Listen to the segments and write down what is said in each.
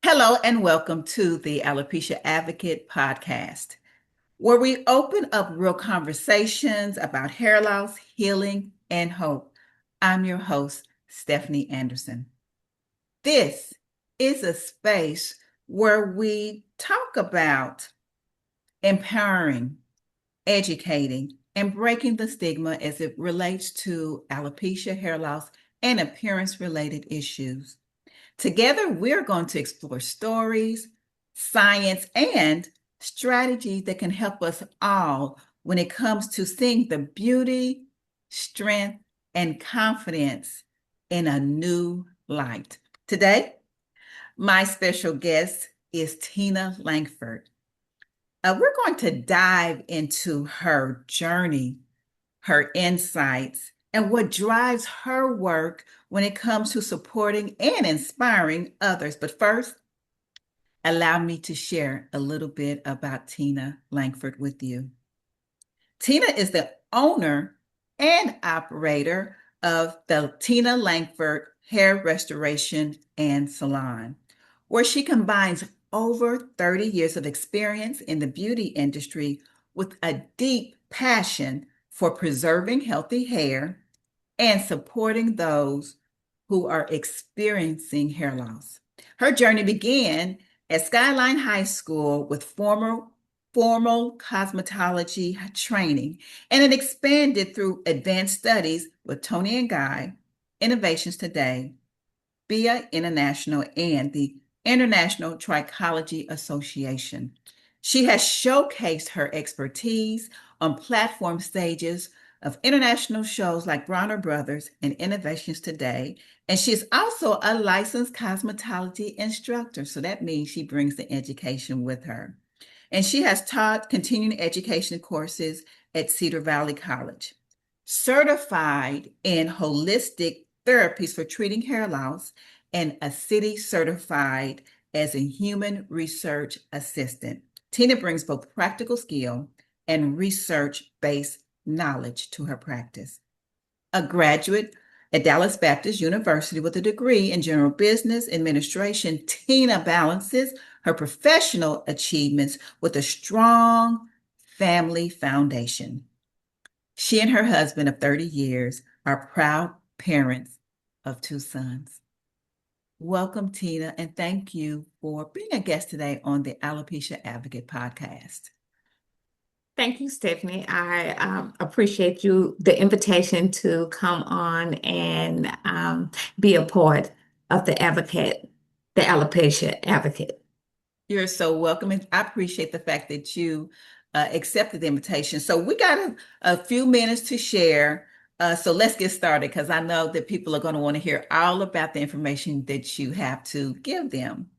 Hello and welcome to the Alopecia Advocate podcast, where we open up real conversations about hair loss, healing, and hope. I'm your host, Stephanie Anderson. This is a space where we talk about empowering, educating, and breaking the stigma as it relates to alopecia, hair loss, and appearance related issues. Together, we're going to explore stories, science, and strategies that can help us all when it comes to seeing the beauty, strength, and confidence in a new light. Today, my special guest is Tina Lankford. We're going to dive into her journey, her insights, and what drives her work when it comes to supporting and inspiring others. But first, allow me to share a little bit about Tina Lankford with you. Tina is the owner and operator of the Tina Lankford Hair Restoration and Salon, where she combines over 30 years of experience in the beauty industry with a deep passion for preserving healthy hair and supporting those who are experiencing hair loss. Her journey began at Skyline High School with formal cosmetology training, and it expanded through advanced studies with Tony and Guy, Innovations Today, BIA International, and the International Trichology Association. She has showcased her expertise on platform stages of international shows like Bronner Brothers and Innovations Today. And she is also a licensed cosmetology instructor. So that means she brings the education with her. And she has taught continuing education courses at Cedar Valley College. Certified in holistic therapies for treating hair loss, and a city certified as a human research assistant. Tina brings both practical skill and research-based knowledge to her practice. A graduate at Dallas Baptist University with a degree in general business administration, Tina balances her professional achievements with a strong family foundation. She and her husband of 30 years are proud parents of two sons. Welcome, Tina, and thank you for being a guest today on the Alopecia Advocate podcast. Thank you, Stephanie. I appreciate the invitation to come on and be a part of the Alopecia Advocate. You're so welcome, and I appreciate the fact that you accepted the invitation. So we got a few minutes to share. So let's get started because I know that people are going to want to hear all about the information that you have to give them.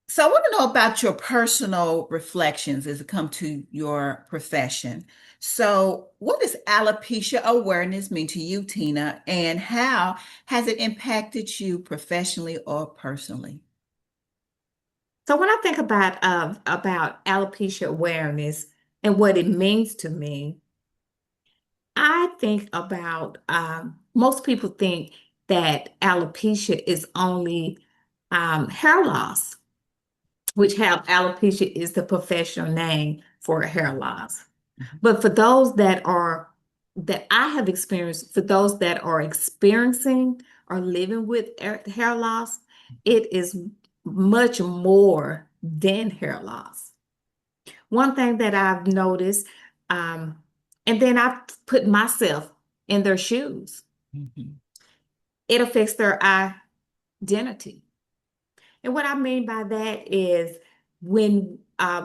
So I want to know about your personal reflections as it comes to your profession. So what does alopecia awareness mean to you, Tina, and how has it impacted you professionally or personally? So when I think about alopecia awareness and what it means to me, I think about most people think that alopecia is only hair loss, which have alopecia is the professional name for hair loss. But for those that I have experienced, for those that are experiencing or living with hair loss, it is much more than hair loss. One thing that I've noticed, um, and then I've put myself in their shoes, Mhm. it affects their identity. And what I mean by that is when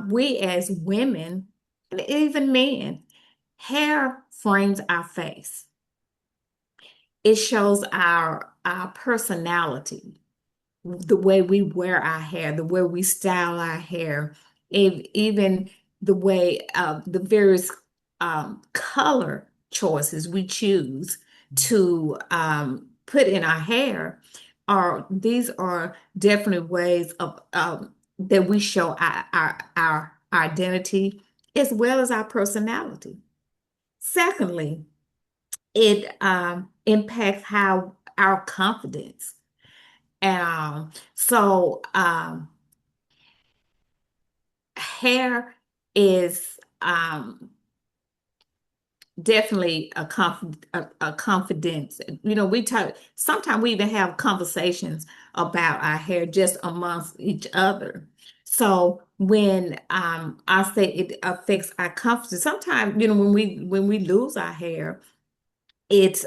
we as women, and even men, hair frames our face. It shows our personality, the way we wear our hair, the way we style our hair, even the way the various color choices we choose to put in our hair are these are definitely ways of that we show our identity as well as our personality. Secondly, it impacts how our confidence. And so hair is definitely a confidence. You know, we talk sometimes we even have conversations about our hair just amongst each other. So when I say it affects our confidence, sometimes, you know, when we lose our hair, it's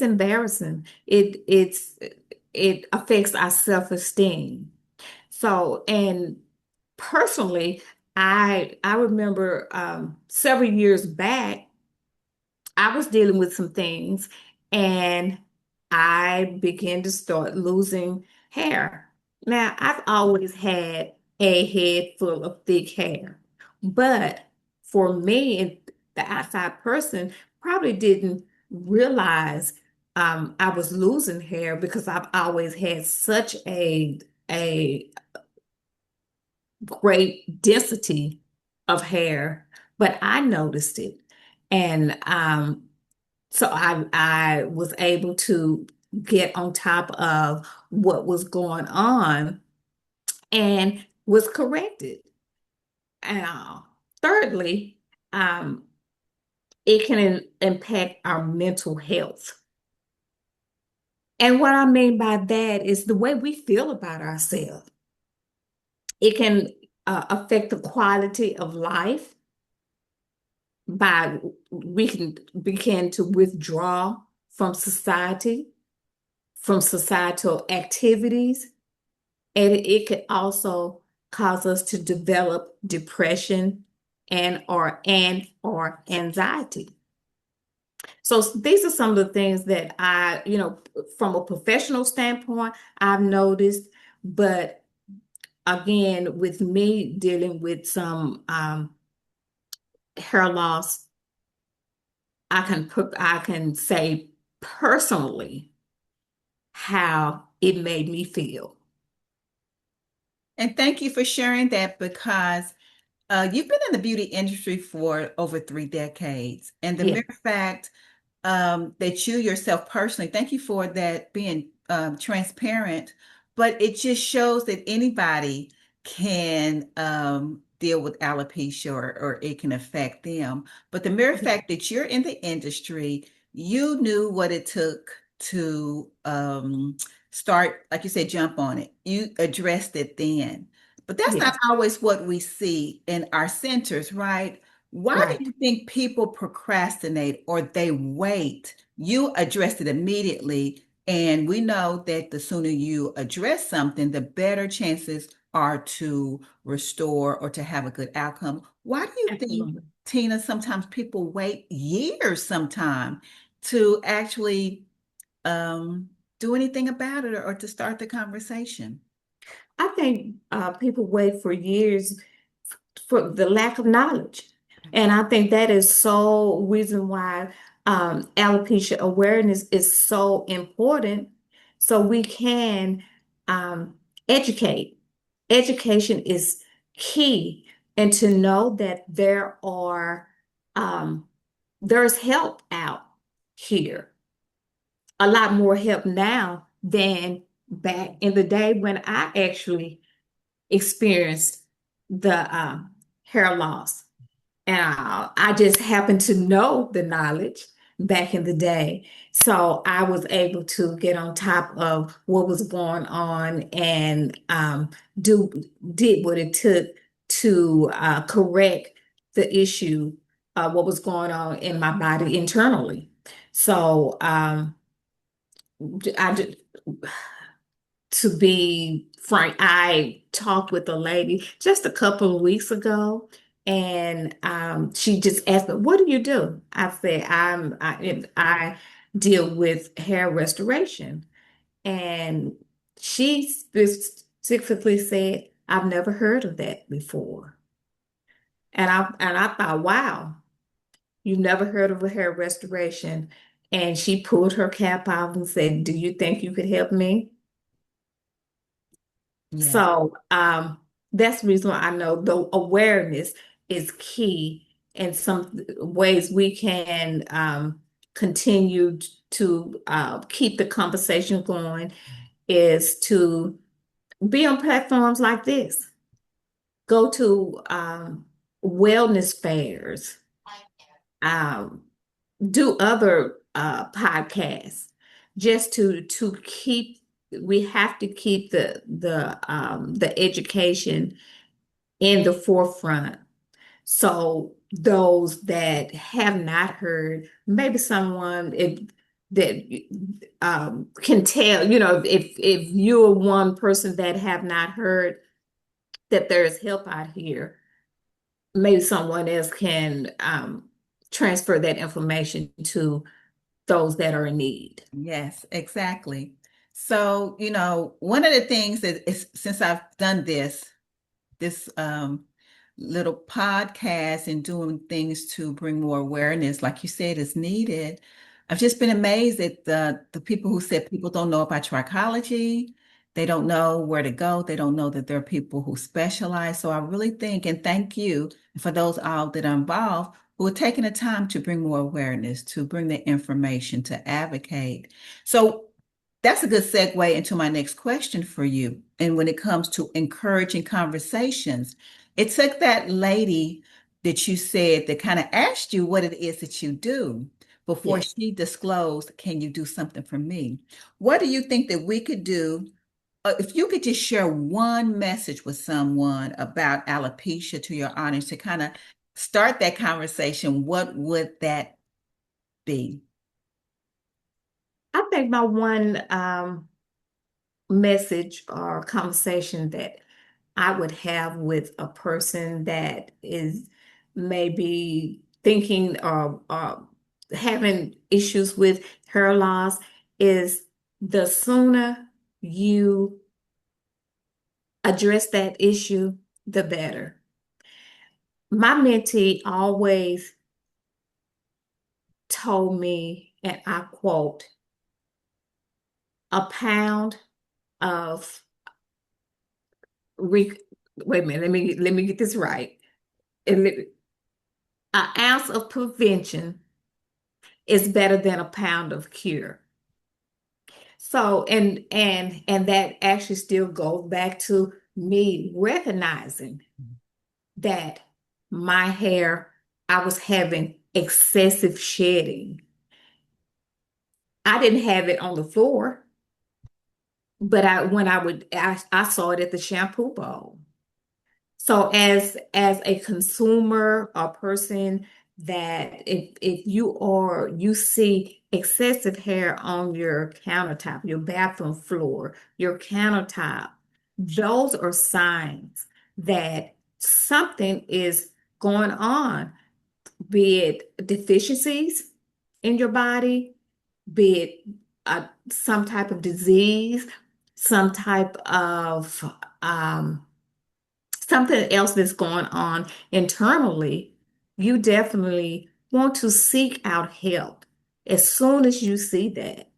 embarrassing. It affects our self-esteem. So, and personally, I remember several years back, I was dealing with some things and I began to start losing hair. Now, I've always had a head full of thick hair, but for me, the outside person probably didn't realize I was losing hair because I've always had such a great density of hair, but I noticed it. And so I was able to get on top of what was going on and was corrected. And thirdly, um, it can impact our mental health. And what I mean by that is the way we feel about ourselves. It can affect the quality of life by we can begin to withdraw from society, from societal activities, and it could also cause us to develop depression and or anxiety. So these are some of the things that from a professional standpoint, I've noticed. But again, with me dealing with some hair loss, I can say personally how it made me feel. And thank you for sharing that because you've been in the beauty industry for over 3 decades. And the Yeah. mere fact that you yourself personally, thank you for that being transparent, but it just shows that anybody can deal with alopecia or it can affect them. But the mere Yeah. fact that you're in the industry, you knew what it took to start, like you said, jump on it. You addressed it then. But that's not Yes. always what we see in our centers, right? Why do Right. you think people procrastinate or they wait? You addressed it immediately, and we know that the sooner you address something, the better chances are to restore or to have a good outcome. Why do you think, Absolutely. Tina, sometimes people wait years sometime to actually do anything about it or to start the conversation? I think people wait for years for the lack of knowledge. And I think that is so reason why alopecia awareness is so important so we can um, educate. Education is key, and to know that um, there's help out here, a lot more help now than back in the day when I actually experienced the hair loss. And I just happened to know the knowledge back in the day. So I was able to get on top of what was going on and do did what it took to correct the issue, what was going on in my body internally. So I to be frank, I talked with a lady just a couple of weeks ago, and she just asked me, "What do you do?" I said, I deal with hair restoration," and she specifically said, "I've never heard of that before," and I thought, "Wow, you never heard of a hair restoration?" And she pulled her cap off and said, "Do you think you could help me?" Yeah. So that's the reason why I know the awareness is key in some ways we can continue to keep the conversation going is to be on platforms like this, go to wellness fairs, um, do other podcasts, just to keep. We have to keep the education in the forefront. So those that have not heard, maybe someone that can tell, if you're one person that have not heard that there's help out here, maybe someone else can transfer that information to those that are in need. Yes, exactly. So, one of the things that is, since I've done this little podcast and doing things to bring more awareness, like you said, is needed. I've just been amazed at the people who said people don't know about trichology. They don't know where to go. They don't know that there are people who specialize. So I really think, and thank you for those all that are involved who are taking the time to bring more awareness, to bring the information, to advocate. So that's a good segue into my next question for you. And when it comes to encouraging conversations, it took that lady that you said that kind of asked you what it is that you do before Yes. she disclosed, can you do something for me? What do you think that we could do? If you could just share one message with someone about alopecia to your audience to kind of start that conversation, what would that be? I think my one message or conversation that I would have with a person that is maybe thinking or having issues with hair loss is the sooner you address that issue, the better. My mentee always told me, and I quote, a pound of re wait a minute, let me get this right. An ounce of prevention is better than a pound of cure. So, and that actually still goes back to me recognizing that my hair, I was having excessive shedding. I didn't have it on the floor, but I saw it at the shampoo bowl. So as a consumer or person that if you see excessive hair on your countertop, your bathroom floor, your countertop, those are signs that something is going on, be it deficiencies in your body, be it some type of disease, some type of something else that's going on internally. You definitely want to seek out help as soon as you see that.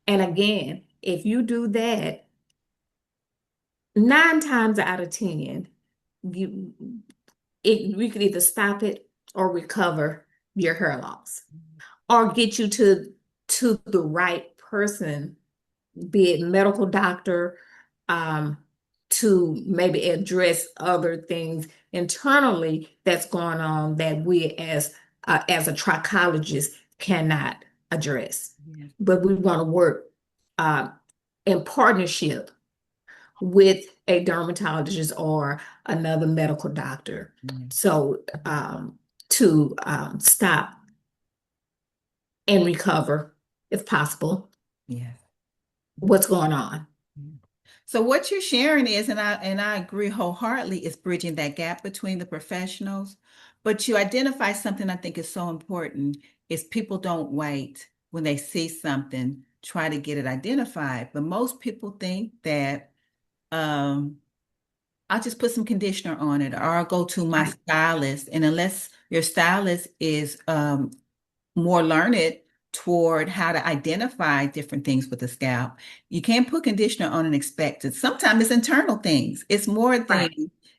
And again, if you do that, 9 times out of 10, you we could either stop it or recover your hair loss or get you to the right person, be it medical doctor, um, to maybe address other things internally that's going on that we as a trichologist cannot address. Yes, But we want to work uh, in partnership with a dermatologist or another medical doctor. yes, So to stop and recover, if possible, yes. what's going on. Yeah. So what you're sharing is, and I agree wholeheartedly, is bridging that gap between the professionals. But you identify something I think is so important is people don't wait when they see something, try to get it identified. But most people think that um, I'll just put some conditioner on it, or I'll go to my Right. stylist. And unless your stylist is more learned toward how to identify different things with the scalp. You can't put conditioner on and expect it. Sometimes it's internal things. Right.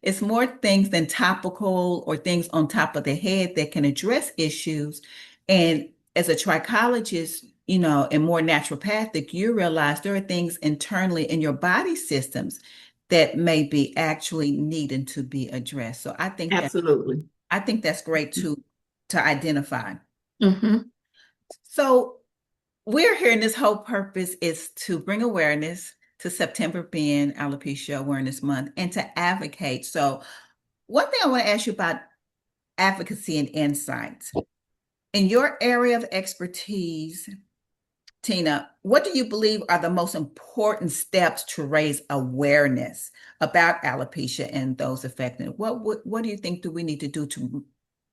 It's more things than topical or things on top of the head that can address issues. And as a trichologist, and more naturopathic, you realize there are things internally in your body systems that may be actually needing to be addressed. So Absolutely. I think that's great to identify. Hmm. So we're here, and this whole purpose is to bring awareness to September being Alopecia Awareness Month and to advocate. So one thing I want to ask you about advocacy and insights. In your area of expertise, Tina, what do you believe are the most important steps to raise awareness about alopecia and those affected? What do you think do we need to do to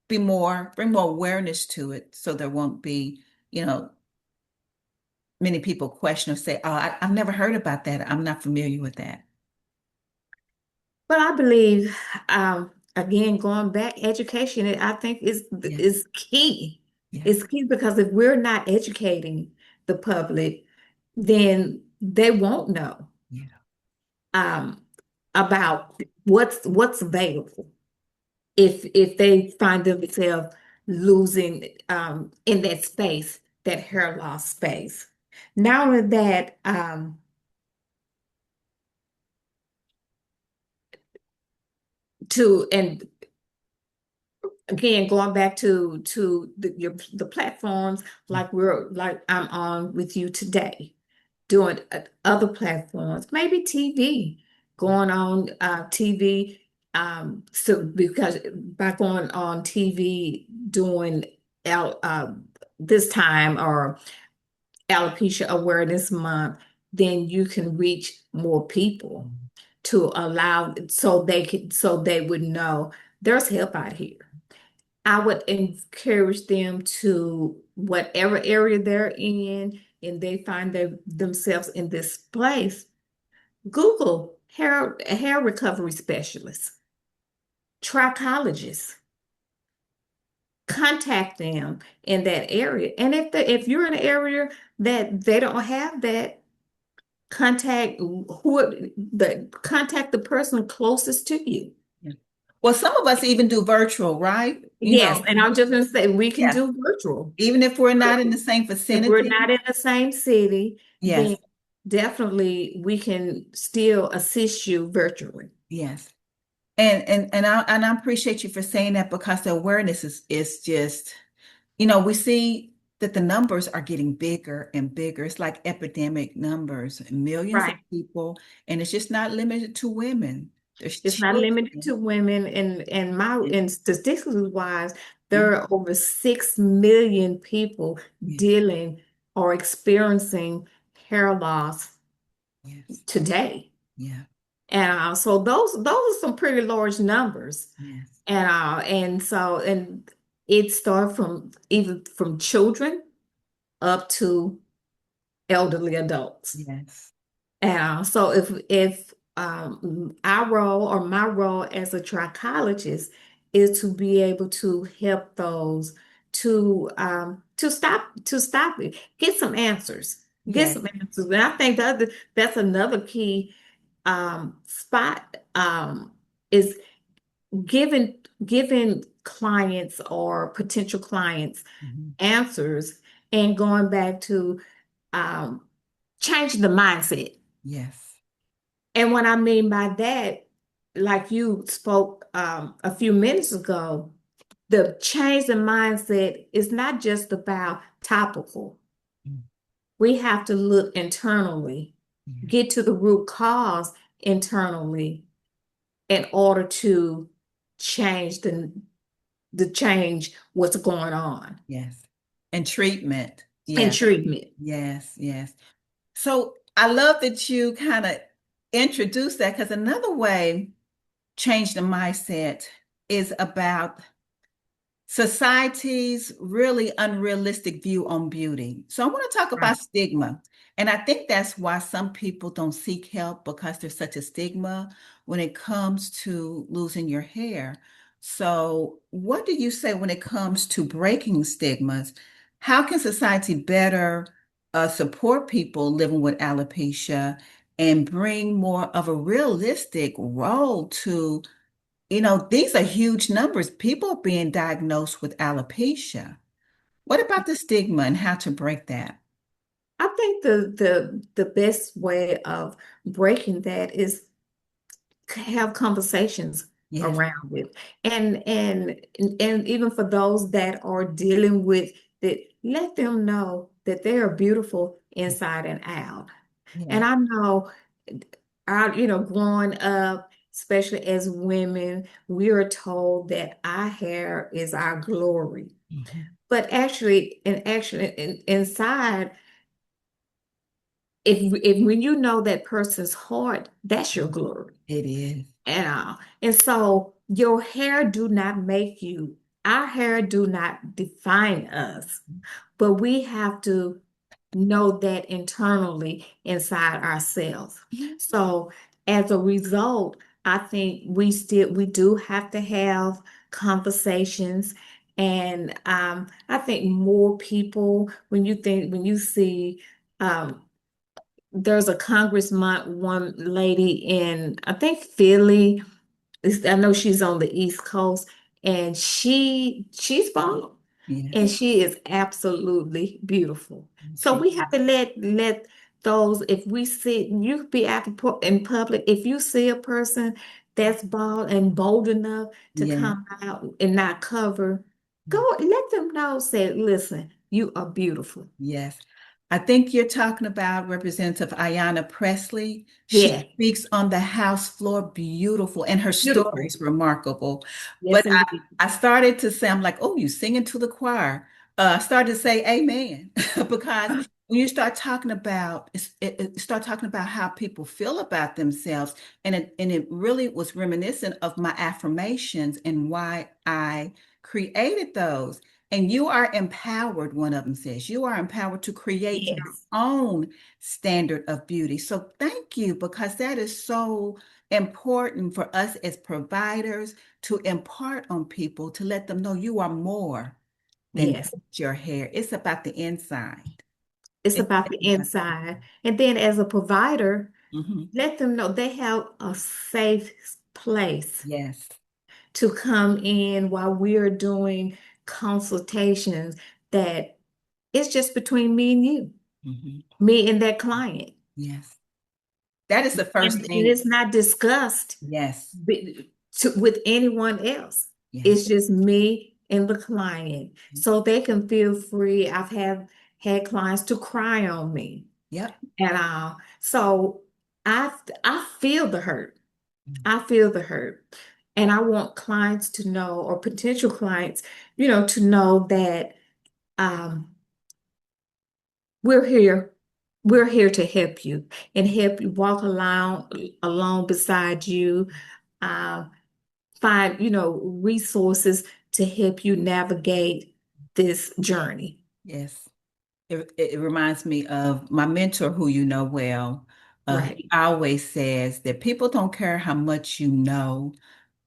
bring more awareness to it so there won't be, you know, many people question or say, "Oh, I've never heard about that. I'm not familiar with that." But I believe, again, going back, education, I think Yeah, is key. yeah, It's key because if we're not educating the public, then they won't know yeah, um, about what's available. If they find themselves losing in that space, that hair loss space. Not only that, to and again going back to the platforms like I'm on with you today, doing other platforms, maybe TV, going on TV. So because by going on TV doing L, this time or Alopecia Awareness Month, then you can reach more people to allow so they would know there's help out here. I would encourage them to whatever area they're in and they find themselves in this place, Google hair recovery specialists, trichologists, contact them in that area. And if you're in an area that they don't have that, contact the person closest to you. yeah. Well, some of us even do virtual, right? Yes, and I'm just going to say we can Yeah. do virtual. Even if we're not in the same If we're vicinity. not in the same city, then Yes, definitely we can still assist you virtually. yes. And I appreciate you for saying that because the awareness is just, we see that the numbers are getting bigger and bigger. It's like epidemic numbers, millions of Right. people, and it's just not limited to women. There's It's not limited children. to women, and statistically wise, Mhm. there are over 6 million people Yeah, dealing or experiencing hair loss yes, today. yeah, And so those are some pretty large numbers. yes, And it started from even from children up to elderly adults. yes, So if our role or my role as a trichologist is to be able to help those to stop it, get some answers, get yes, some answers. And I think that's another key spot is giving clients or potential clients mhm, answers and going back to um, changing the mindset. yes, And what I mean by that, like you spoke a few minutes ago, the change in mindset is not just about topical. mm, We have to look internally, yeah, get to the root cause internally in order to change the change what's going on yes. And treatment. in Yes, treatment. yes, yes. So I love that you kind of introduced that because another way change the mindset is about society's really unrealistic view on beauty. So I want to talk Right. about stigma. And I think that's why some people don't seek help because there's such a stigma when it comes to losing your hair. So, what do you say when it comes to breaking stigmas? How can society better support people living with alopecia and bring more of a realistic role to these are huge numbers. People are being diagnosed with alopecia. What about the stigma and how to break that? I think the best way of breaking that is have conversations Yes. around it. And even for those that are dealing with it, let them know that they are beautiful inside and out. And Yes. I know growing up, especially as women, we are told that our hair is our glory. Mhm. But inside, if when you know that person's heart, that's your glory. It is. And so your hair do not make you. Our hair do not define us, but we have to know that internally inside ourselves. Mhm. So as a result, I think we do have to have conversations. And I think more people, when you see um, there's a congressman, one lady in, I think Philly. I know she's on the East Coast, and she's bald, and Yes. she is absolutely beautiful. So She, we have to let those, if we see, you could be out in public, if you see a person that's bald and bold enough to yeah. come out and not cover, go let them know, say, listen, you are beautiful. Yes. I think you're talking about Representative Ayanna Presley. She Yeah, speaks on the House floor beautiful, and her story beautiful. is remarkable. But Yes, indeed. I started to say, I'm like, oh, you singing to the choir. I started to say amen because when you start talking about start talking about how people feel about themselves, and it really was reminiscent of my affirmations and why I created those. And you are empowered, one of them says. You are empowered to create your Yes, own standard of beauty. So thank you, because that is so important for us as providers to impart on people, to let them know you are more than yes. just your hair. It's about the inside. It's It's about the about, inside. And then as a provider, mhm. let them know they have a safe place Yes. to come in while we're doing consultations, that it's just between me and you, Mhm. me and that client. Yes. That is the first And thing. it's not discussed Yes. with anyone else. Yes. It's just me and the client. So they can feel free. I've had clients to cry on me. Yep. And so I feel the hurt. I feel the hurt. And I want clients to know, or potential clients, to know that um, we're here. We're here to help you and help you walk along beside you. Uh, Find, resources to help you navigate this journey. Yes. It reminds me of my mentor, who you know well. Right. He always says that people don't care how much you know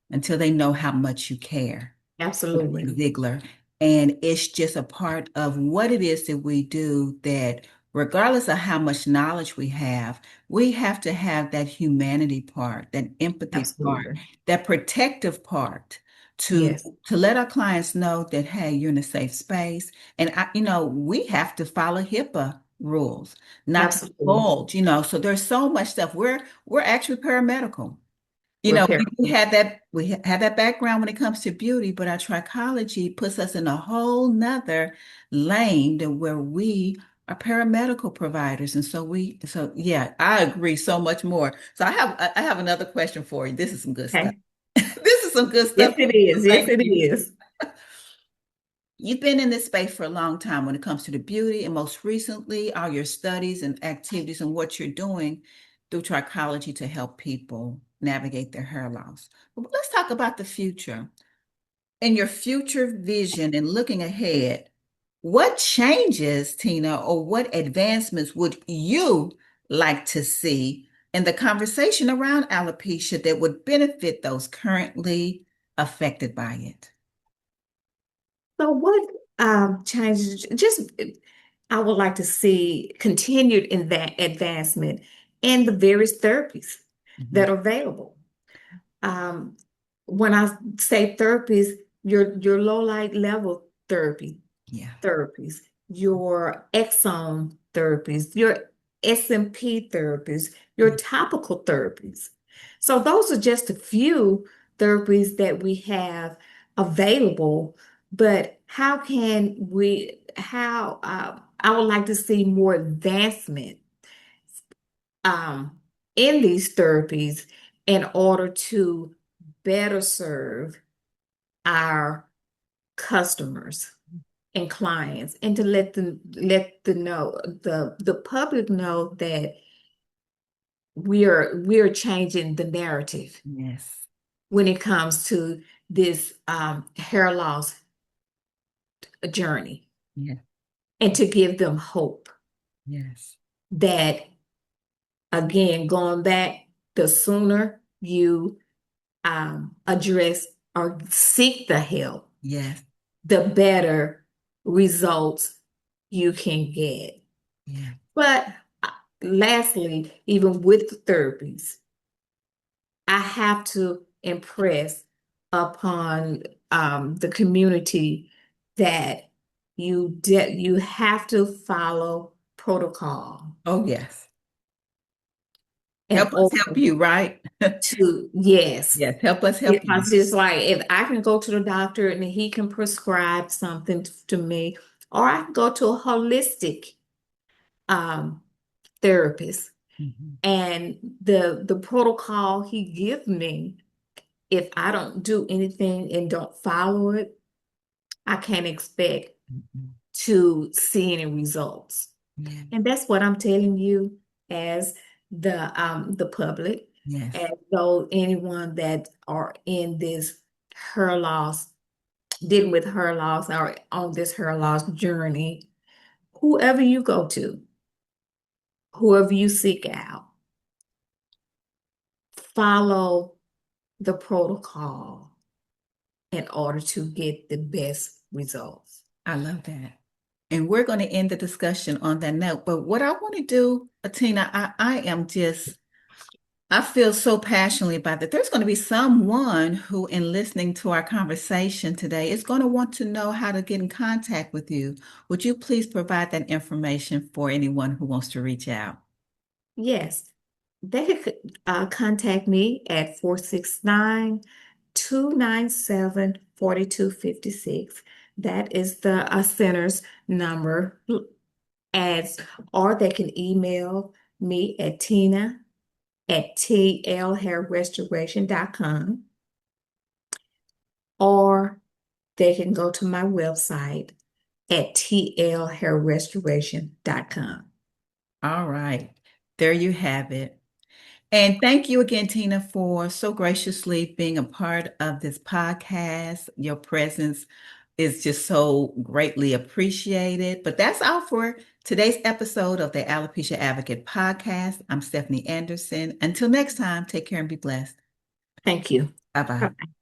until they know how much you care. Absolutely. Ziegler. And it's just a part of what it is that we do, that regardless of how much knowledge we have to have that humanity part, that empathy part, Absolutely. that protective part to Yes. to let our clients know that, hey, you're in a safe space. And we have to follow HIPAA rules, not to Absolutely. divulge, so there's so much stuff. We're actually paramedical. Repair. We have that background when it comes to beauty, but our trichology puts us in a whole nother lane to where we are paramedical providers. And so yeah, I agree so much more. So I have another question for you. This is some good stuff. Okay. This is some good Yes, stuff. it is. Yes, Thank it you. is. You've been in this space for a long time when it comes to the beauty, and most recently, all your studies and activities and what you're doing through trichology to help people navigate their hair loss. But let's talk about the future. In your future vision and looking ahead, what changes, Tina, or what advancements would you like to see in the conversation around alopecia that would benefit those currently affected by it? So what changes, just I would like to see continued in that advancement in the various therapies Mhm. that are available. Um, when I say therapies, your low light level therapies, Yeah. your exome therapies, your SMP therapies, your topical therapies. So those are just a few therapies that we have available. But I would like to see more advancement um, in these therapies in order to better serve our customers and clients, and to let the public know that we are changing the narrative Yes. when it comes to this hair loss journey, Yes. and to give them hope Yes. that, again, going back, the sooner you address or seek the help, Yes. the better results you can get. Yes. But lastly, even with the therapies, I have to impress upon the community that you have to follow protocol Oh, yes. in Help us help order you, right? to, yes. Yes. Help us help you. Because it's like, if I can go to the doctor and he can prescribe something to me, or I can go to a holistic um, therapist, Mhm. and the protocol he gives me, if I don't do anything and don't follow it, I can't expect Mhm. to see any results. Yeah. And that's what I'm telling you, as the public, Yes. as though anyone that are in this hair loss, dealing with hair loss, or on this hair loss journey, whoever you go to, whoever you seek out, follow the protocol in order to get the best results. I love that. And we're going to end the discussion on that note. But what I want to do, Tina, I feel so passionately about that. There's going to be someone who, in listening to our conversation today, is going to want to know how to get in contact with you. Would you please provide that information for anyone who wants to reach out? Yes, they could contact me at 469-297-4256. That is the center's number. As or they can email me at tina@tlhairrestoration.com, or they can go to my website at tlhairrestoration.com. All right. There you have it. And thank you again, Tina, for so graciously being a part of this podcast. Your presence is just so greatly appreciated. But that's all for today's episode of the Alopecia Advocate podcast. I'm Stephanie Anderson. Until next time, take care and be blessed. Thank you. Bye bye. Bye-bye.